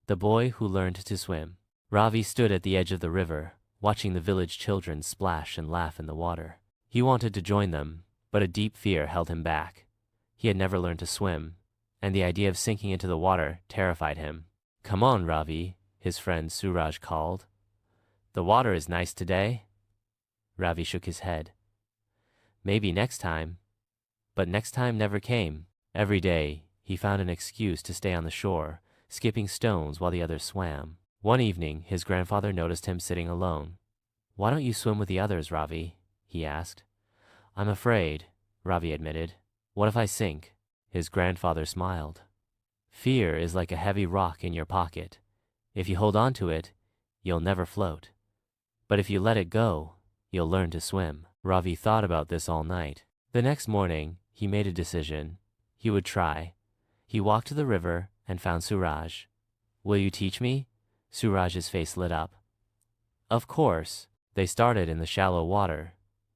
The Boy Who Learned to Swim. Ravi stood at the edge of the river, watching the village children splash and laugh in the water. He wanted to join them, but a deep fear held him back. He had never learned to swim, and the idea of sinking into the water terrified him. "Come on, Ravi," his friend Suraj called. "The water is nice today." Ravi shook his head. Maybe next time. But next time never came. Every day, he found an excuse to stay on the shore, skipping stones while the others swam. One evening, his grandfather noticed him sitting alone. "Why don't you swim with the others, Ravi?" he asked. "I'm afraid," Ravi admitted. "What if I sink?" His grandfather smiled. "Fear is like a heavy rock in your pocket. If you hold on to it, you'll never float. But if you let it go, you'll learn to swim." Ravi thought about this all night. The next morning, he made a decision. He would try. He walked to the river and found Suraj. "Will you teach me?" Suraj's face lit up. Of course. They started in the shallow water.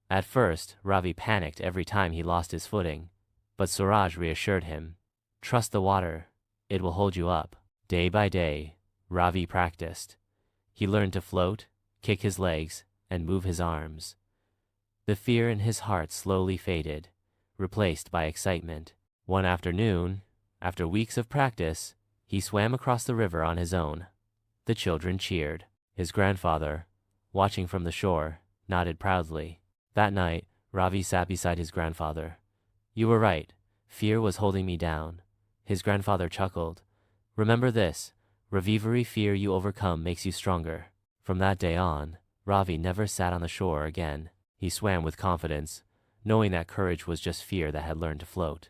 At first, Ravi panicked every time he lost his footing, but Suraj reassured him. "Trust the water. It will hold you up." Day by day, Ravi practiced. He learned to float, kick his legs, and move his arms. The fear in his heart slowly faded, replaced by excitement. One afternoon, after weeks of practice, he swam across the river on his own. The children cheered. His grandfather, watching from the shore, nodded proudly. That night, Ravi sat beside his grandfather. "You were right. Fear was holding me down." His grandfather chuckled. "Remember this, Ravi, fear you overcome makes you stronger." From that day on, Ravi never sat on the shore again. He swam with confidence, knowing that courage was just fear that had learned to float.